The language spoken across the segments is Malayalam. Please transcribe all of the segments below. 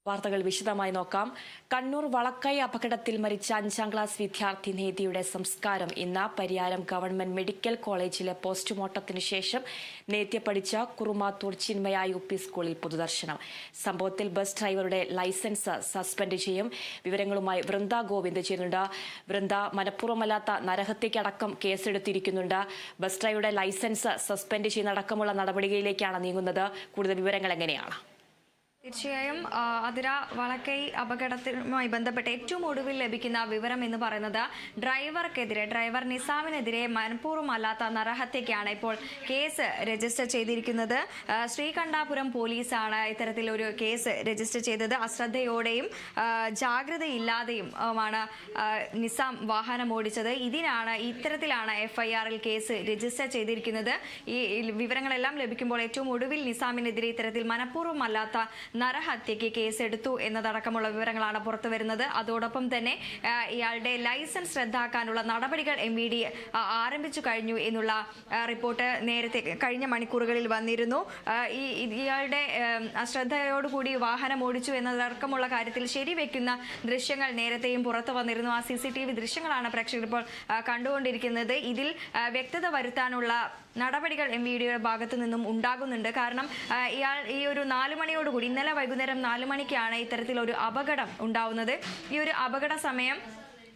വാർത്തകൾ വിശദമായി നോക്കാം. കണ്ണൂർ വളക്കൈ അപകടത്തിൽ മരിച്ച 5ാം ക്ലാസ് വിദ്യാർത്ഥി നേതിയുടെ സംസ്കാരം ഇന്ന് പരിയാരം ഗവൺമെന്റ് മെഡിക്കൽ കോളേജിലെ പോസ്റ്റ്മോർട്ടത്തിന് ശേഷം നേത്യ പഠിച്ച കുറുമാത്തൂർ ചിന്മയ UP സ്കൂളിൽ പൊതുദർശനം. സംഭവത്തിൽ ബസ് ഡ്രൈവറുടെ ലൈസൻസ് സസ്പെൻഡ് ചെയ്യും. വിവരങ്ങളുമായി വൃന്ദ ഗോവിന്ദ് ചെയ്യുന്നുണ്ട്. വൃന്ദ, മനഃപൂർവ്വമല്ലാത്ത നരഹത്യക്കടക്കം കേസെടുത്തിരിക്കുന്നുണ്ട്. ബസ് ഡ്രൈവറുടെ ലൈസൻസ് സസ്പെൻഡ് ചെയ്യുന്നതടക്കമുള്ള നടപടികളിലേക്കാണ് നീങ്ങുന്നത്. കൂടുതൽ വിവരങ്ങൾ എങ്ങനെയാണ്? തീർച്ചയായും അതിര വളക്കൈ അപകടവുമായി ബന്ധപ്പെട്ട് ഏറ്റവും ഒടുവിൽ ലഭിക്കുന്ന വിവരം എന്ന് പറയുന്നത് ഡ്രൈവർ നിസാമിനെതിരെ മനഃപൂർവ്വമല്ലാത്ത നരഹത്യക്കാണ് ഇപ്പോൾ കേസ് രജിസ്റ്റർ ചെയ്തിരിക്കുന്നത്. ശ്രീകണ്ഠാപുരം പോലീസാണ് ഇത്തരത്തിലൊരു കേസ് രജിസ്റ്റർ ചെയ്തത്. അശ്രദ്ധയോടെയും ജാഗ്രതയില്ലാതെയും ആണ് നിസാം വാഹനം ഓടിച്ചത്. ഇത്തരത്തിലാണ് FIRൽ കേസ് രജിസ്റ്റർ ചെയ്തിരിക്കുന്നത്. ഈ വിവരങ്ങളെല്ലാം ലഭിക്കുമ്പോൾ ഏറ്റവും ഒടുവിൽ നിസാമിനെതിരെ ഇത്തരത്തിൽ മനഃപൂർവ്വമല്ലാത്ത നരഹത്യക്ക് കേസെടുത്തു എന്നതടക്കമുള്ള വിവരങ്ങളാണ് പുറത്തു വരുന്നത്. അതോടൊപ്പം തന്നെ ഇയാളുടെ ലൈസൻസ് റദ്ദാക്കാനുള്ള നടപടികൾ MVD ആരംഭിച്ചു കഴിഞ്ഞു എന്നുള്ള റിപ്പോർട്ട് നേരത്തെ കഴിഞ്ഞ മണിക്കൂറുകളിൽ വന്നിരുന്നു. ഇയാളുടെ അശ്രദ്ധയോടുകൂടി വാഹനം ഓടിച്ചു എന്നതടക്കമുള്ള കാര്യത്തിൽ ശരിവെക്കുന്ന ദൃശ്യങ്ങൾ നേരത്തെയും പുറത്തു വന്നിരുന്നു. ആ CCTV ദൃശ്യങ്ങളാണ് പ്രേക്ഷകർ ഇപ്പോൾ കണ്ടുകൊണ്ടിരിക്കുന്നത്. ഇതിൽ വ്യക്തത വരുത്താനുള്ള നടപടികൾ MVDയുടെ ഭാഗത്തു നിന്നും ഉണ്ടാകുന്നുണ്ട്. കാരണം ഇയാൾ ഈ ഒരു 4 മണിയോടുകൂടി ഇന്നലെ വൈകുന്നേരം 4 മണിക്കാണ് ഇത്തരത്തിലൊരു അപകടം ഉണ്ടാവുന്നത്. ഈ ഒരു അപകട സമയം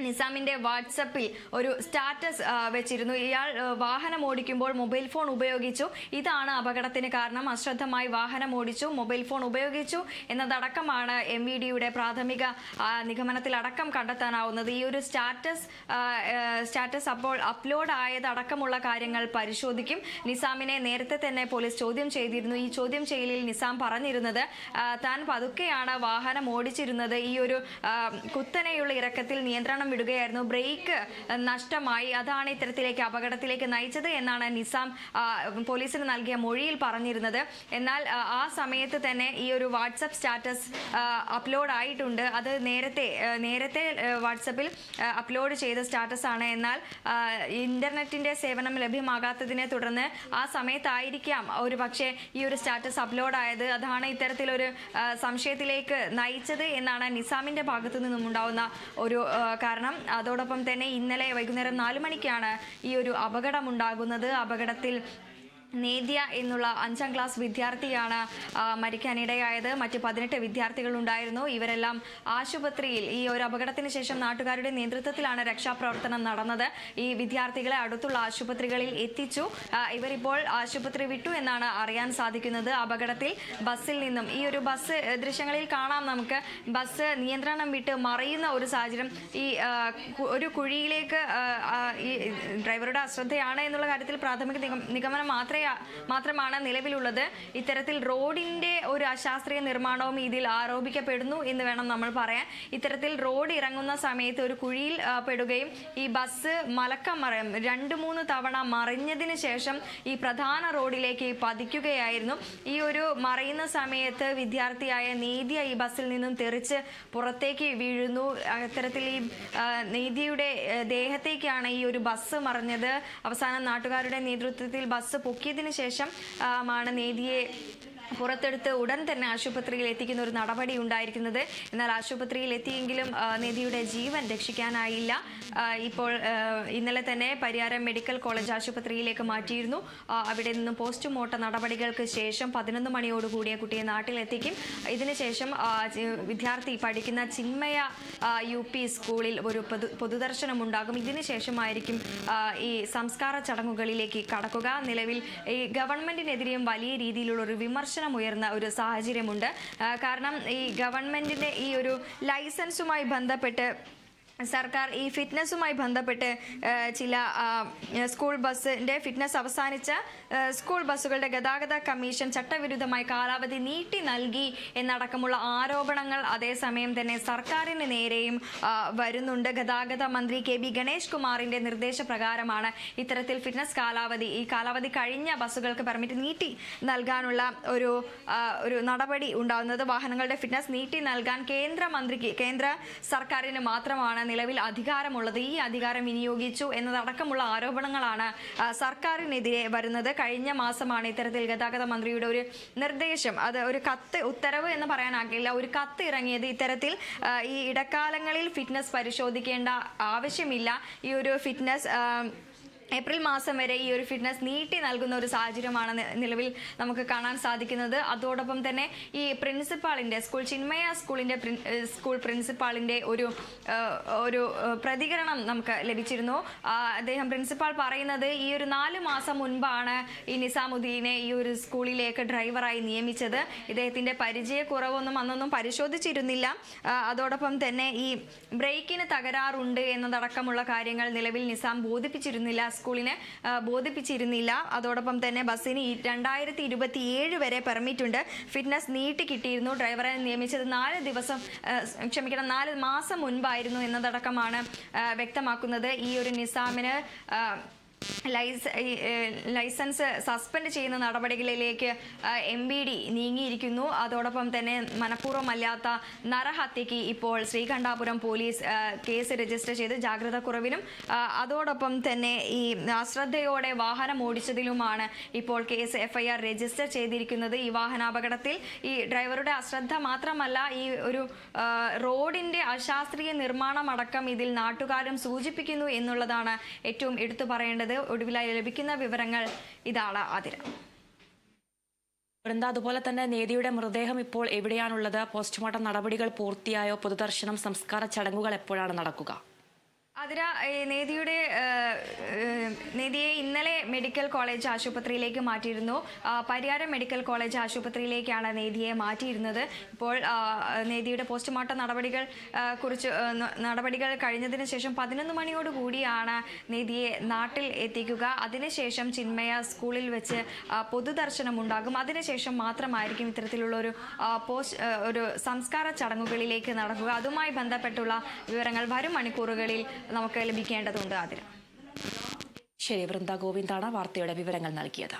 നിസാമിന്റെ വാട്സപ്പിൽ ഒരു സ്റ്റാറ്റസ് വെച്ചിരുന്നു. ഇയാൾ വാഹനം ഓടിക്കുമ്പോൾ മൊബൈൽ ഫോൺ ഉപയോഗിച്ചു, ഇതാണ് അപകടത്തിന് കാരണം, അശ്രദ്ധമായി വാഹനം ഓടിച്ചു, മൊബൈൽ ഫോൺ ഉപയോഗിച്ചു എന്നതടക്കമാണ് MVDയുടെ പ്രാഥമിക നിഗമനത്തിൽ അടക്കം കണ്ടെത്താനാവുന്നത്. ഈ ഒരു സ്റ്റാറ്റസ് അപ്പോൾ അപ്ലോഡ് ആയതടക്കമുള്ള കാര്യങ്ങൾ പരിശോധിക്കും. നിസാമിനെ നേരത്തെ തന്നെ പോലീസ് ചോദ്യം ചെയ്തിരുന്നു. ഈ ചോദ്യം ചെയ്യലിൽ നിസാം പറഞ്ഞിരുന്നത് താൻ പതുക്കെയാണ് വാഹനം ഓടിച്ചിരുന്നത്, ഈ ഒരു കുത്തനെയുള്ള ഇറക്കത്തിൽ നിയന്ത്രണം വിടുകയായിരുന്നു, ബ്രേക്ക് നഷ്ടമായി, അതാണ് ഇത്തരത്തിലേക്ക് അപകടത്തിലേക്ക് നയിച്ചത് എന്നാണ് നിസാം പോലീസിന് നൽകിയ മൊഴിയിൽ പറഞ്ഞിരുന്നത്. എന്നാൽ ആ സമയത്ത് തന്നെ ഈ ഒരു വാട്സപ്പ് സ്റ്റാറ്റസ് അപ്ലോഡ് ആയിട്ടുണ്ട്. അത് നേരത്തെ വാട്സപ്പിൽ അപ്ലോഡ് ചെയ്ത സ്റ്റാറ്റസ് ആണ്. എന്നാൽ ഇന്റർനെറ്റിന്റെ സേവനം ലഭ്യമാകാത്തതിനെ തുടർന്ന് ആ സമയത്തായിരിക്കാം ഒരു പക്ഷേ ഈ ഒരു സ്റ്റാറ്റസ് അപ്ലോഡ് ആയത്, അതാണ് ഇത്തരത്തിലൊരു സംശയത്തിലേക്ക് നയിച്ചത് എന്നാണ് നിസാമിന്റെ ഭാഗത്തു നിന്നും ഉണ്ടാവുന്ന ഒരു കാരണം. അതോടൊപ്പം തന്നെ ഇന്നലെ വൈകുന്നേരം 4 മണിക്കാണ് ഈ ഒരു അപകടം ഉണ്ടാകുന്നത്. അപകടത്തിൽ നേദ്യ എന്നുള്ള 5ാം ക്ലാസ് വിദ്യാർത്ഥിയാണ് മരിക്കാനിടയായത്. മറ്റ് 18 വിദ്യാർത്ഥികൾ ഉണ്ടായിരുന്നു. ഇവരെല്ലാം ആശുപത്രിയിൽ, ഈ ഒരു അപകടത്തിന് ശേഷം നാട്ടുകാരുടെ നേതൃത്വത്തിലാണ് രക്ഷാപ്രവർത്തനം നടന്നത്. ഈ വിദ്യാർത്ഥികളെ അടുത്തുള്ള ആശുപത്രികളിൽ എത്തിച്ചു. ഇവരിപ്പോൾ ആശുപത്രി വിട്ടു എന്നാണ് അറിയാൻ സാധിക്കുന്നത്. അപകടത്തിൽ ബസ്സിൽ നിന്നും, ഈ ഒരു ബസ് ദൃശ്യങ്ങളിൽ കാണാം നമുക്ക്, ബസ് നിയന്ത്രണം വിട്ട് മറിയുന്ന ഒരു സാഹചര്യം. ഈ ഒരു കുഴിയിലേക്ക് ഈ ഡ്രൈവറുടെ അശ്രദ്ധയാണ് എന്നുള്ള കാര്യത്തിൽ പ്രാഥമിക നിഗമനം മാത്രമാണ് നിലവിലുള്ളത്. ഇത്തരത്തിൽ റോഡിന്റെ ഒരു അശാസ്ത്രീയ നിർമ്മാണവും ഇതിൽ ആരോപിക്കപ്പെടുന്നു എന്ന് വേണം നമ്മൾ പറയാൻ. ഇത്തരത്തിൽ റോഡ് ഇറങ്ങുന്ന സമയത്ത് ഒരു കുഴിയിൽ പെടുകയും ഈ ബസ് മലക്കം 2-3 തവണ മറിഞ്ഞതിന് ശേഷം ഈ പ്രധാന റോഡിലേക്ക് പതിക്കുകയായിരുന്നു. ഈ ഒരു മറിയുന്ന സമയത്ത് വിദ്യാർത്ഥിയായ നേദ്യ ഈ ബസ്സിൽ നിന്നും തെറിച്ച് പുറത്തേക്ക് വീഴുന്നു. അത്തരത്തിൽ ഈ നേദ്യയുടെ ദേഹത്തേക്കാണ് ഈ ഒരു ബസ് മറിഞ്ഞത്. അവസാനം നാട്ടുകാരുടെ നേതൃത്വത്തിൽ ബസ് പൊക്കിയതിനു ശേഷം ആണ് നേദിയെ പുറത്തെടുത്ത് ഉടൻ തന്നെ ആശുപത്രിയിൽ എത്തിക്കുന്ന ഒരു നടപടി ഉണ്ടായിരിക്കുന്നത്. എന്നാൽ ആശുപത്രിയിൽ എത്തിയെങ്കിലും നേദിയുടെ ജീവൻ രക്ഷിക്കാനായില്ല. ഇപ്പോൾ ഇന്നലെ തന്നെ പരിയാരം മെഡിക്കൽ കോളേജ് ആശുപത്രിയിലേക്ക് മാറ്റിയിരുന്നു. അവിടെ നിന്നും പോസ്റ്റ്മോർട്ടം നടപടികൾക്ക് ശേഷം 11 മണിയോടുകൂടിയ കുട്ടിയെ നാട്ടിലെത്തിക്കും. ഇതിനുശേഷം വിദ്യാർത്ഥി പഠിക്കുന്ന ചിന്മയ UP സ്കൂളിൽ ഒരു പൊതുദർശനം ഉണ്ടാകും. ഇതിനുശേഷമായിരിക്കും ഈ സംസ്കാര ചടങ്ങുകളിലേക്ക് കടക്കുക. നിലവിൽ ഈ ഗവൺമെന്റിനെതിരെയും വലിയ രീതിയിലുള്ള ഒരു വിമർശനം ഉയർന്ന ഒരു സാഹചര്യമുണ്ട്. കാരണം ഈ ഗവൺമെന്റിന്റെ ഈ ഒരു ലൈസൻസുമായി ബന്ധപ്പെട്ട് സർക്കാർ ഈ ഫിറ്റ്നസ്സുമായി ബന്ധപ്പെട്ട് ചില സ്കൂൾ ബസ്സിന്റെ ഫിറ്റ്നസ് അവസാനിച്ച സ്കൂൾ ബസ്സുകളുടെ ഗതാഗത കമ്മീഷൻ ചട്ടവിരുദ്ധമായി കാലാവധി നീട്ടി നൽകി എന്നടക്കമുള്ള ആരോപണങ്ങൾ അതേസമയം തന്നെ സർക്കാരിന് നേരെയും വരുന്നുണ്ട്. ഗതാഗത മന്ത്രി KB ഗണേഷ് കുമാറിന്റെ നിർദ്ദേശപ്രകാരമാണ് ഇത്തരത്തിൽ ഫിറ്റ്നസ് കാലാവധി കഴിഞ്ഞ ബസ്സുകൾക്ക് പെർമിറ്റ് നീട്ടി നൽകാനുള്ള ഒരു നടപടി ഉണ്ടാകുന്നത്. വാഹനങ്ങളുടെ ഫിറ്റ്നസ് നീട്ടി നൽകാൻ കേന്ദ്ര സർക്കാരിന് മാത്രമാണ് നിലവിൽ അധികാരമുള്ളത്. ഈ അധികാരം വിനിയോഗിച്ചു എന്നതടക്കമുള്ള ആരോപണങ്ങളാണ് സർക്കാരിനെതിരെ വരുന്നത്. കഴിഞ്ഞ മാസമാണ് ഇത്തരത്തിൽ ഗതാഗത മന്ത്രിയുടെ ഒരു നിർദ്ദേശം, അത് ഒരു കത്ത്, ഉത്തരവ് എന്ന് പറയാനാകില്ല, ഒരു കത്ത് ഇറങ്ങിയത്. ഇത്തരത്തിൽ ഈ ഇടക്കാലങ്ങളിൽ ഫിറ്റ്നസ് പരിശോധിക്കേണ്ട ആവശ്യമില്ല. ഈ ഒരു ഫിറ്റ്നസ് ഏപ്രിൽ മാസം വരെ ഈ ഒരു ഫിറ്റ്നസ് നീട്ടി നൽകുന്ന ഒരു സാഹചര്യമാണ് നിലവിൽ നമുക്ക് കാണാൻ സാധിക്കുന്നത്. അതോടൊപ്പം തന്നെ ഈ പ്രിൻസിപ്പാളിന്റെ ചിന്മയ സ്കൂൾ പ്രിൻസിപ്പാളിന്റെ ഒരു പ്രതികരണം നമുക്ക് ലഭിച്ചിരുന്നു. അദ്ദേഹം പ്രിൻസിപ്പാൾ പറയുന്നത് ഈ ഒരു 4 മാസം മുൻപാണ് ഈ നിസാമുദ്ദീനെ ഈ ഒരു സ്കൂളിലേക്ക് ഡ്രൈവറായി നിയമിച്ചത്. ഇദ്ദേഹത്തിന്റെ പരിചയക്കുറവൊന്നും അന്നൊന്നും പരിശോധിച്ചിരുന്നില്ല. അതോടൊപ്പം തന്നെ ഈ ബ്രേക്കിന് തകരാറുണ്ട് എന്നതടക്കമുള്ള കാര്യങ്ങൾ നിലവിൽ നിസാം സ്കൂളിനെ ബോധിപ്പിച്ചിരുന്നില്ല. അതോടൊപ്പം തന്നെ ബസ്സിന് 2027 വരെ പെർമിറ്റ് ഉണ്ട്. ഫിറ്റ്നസ് നീട്ടി കിട്ടിയിരുന്നു. ഡ്രൈവറെ നിയമിച്ചത് 4 മാസം മുൻപായിരുന്നു എന്നതടക്കമാണ് വ്യക്തമാക്കുന്നത്. ഈ ഒരു നിസാമിന് ലൈസൻസ് സസ്പെൻഡ് ചെയ്യുന്ന നടപടികളിലേക്ക് MBD നീങ്ങിയിരിക്കുന്നു. അതോടൊപ്പം തന്നെ മനഃപൂർവ്വമല്ലാത്ത നരഹത്യക്ക് ഇപ്പോൾ ശ്രീകണ്ഠാപുരം പോലീസ് കേസ് രജിസ്റ്റർ ചെയ്ത് ജാഗ്രത കുറവിനും അതോടൊപ്പം തന്നെ ഈ അശ്രദ്ധയോടെ വാഹനം ഓടിച്ചതിലുമാണ് ഇപ്പോൾ കേസ് FIR രജിസ്റ്റർ ചെയ്തിരിക്കുന്നത്. ഈ വാഹനാപകടത്തിൽ ഈ ഡ്രൈവറുടെ അശ്രദ്ധ മാത്രമല്ല, ഈ ഒരു റോഡിന്റെ അശാസ്ത്രീയ നിർമ്മാണം അടക്കം ഇതിൽ നാട്ടുകാരും സൂചിപ്പിക്കുന്നു എന്നുള്ളതാണ് ഏറ്റവും എടുത്തു പറയേണ്ടത്. ഒടുവിലായി ലഭിക്കുന്ന വിവരങ്ങൾ ഇതാണ്. ആതിര. അതുപോലെ തന്നെ നേതിയുടെ മൃതദേഹം ഇപ്പോൾ എവിടെയാണുള്ളത്? പോസ്റ്റ്മോർട്ടം നടപടികൾ പൂർത്തിയായോ? പൊതുദർശനം, സംസ്കാര ചടങ്ങുകൾ എപ്പോഴാണ് നടക്കുക? അതിര, നേതിയെ ഇന്നലെ മെഡിക്കൽ കോളേജ് ആശുപത്രിയിലേക്ക് മാറ്റിയിരുന്നു. പരിയാരം മെഡിക്കൽ കോളേജ് ആശുപത്രിയിലേക്കാണ് നേതിയെ മാറ്റിയിരുന്നത്. ഇപ്പോൾ നേതിയുടെ പോസ്റ്റ്മോർട്ടം നടപടികൾ കഴിഞ്ഞതിന് ശേഷം 11 മണിയോടുകൂടിയാണ് നേതിയെ നാട്ടിൽ എത്തിക്കുക. അതിനുശേഷം ചിന്മയ സ്കൂളിൽ വെച്ച് പൊതുദർശനം ഉണ്ടാകും. അതിനുശേഷം മാത്രമായിരിക്കും ഇത്തരത്തിലുള്ള ഒരു സംസ്കാര ചടങ്ങുകളിലേക്ക് നടക്കുക. അതുമായി ബന്ധപ്പെട്ടുള്ള വിവരങ്ങൾ വരും മണിക്കൂറുകളിൽ നമുക്ക് ലഭിക്കേണ്ടതുണ്ട്. അതിന് ശരി, വൃന്ദ ഗോവിന്ദാണ് വാർത്തയുടെ വിവരങ്ങൾ നൽകിയത്.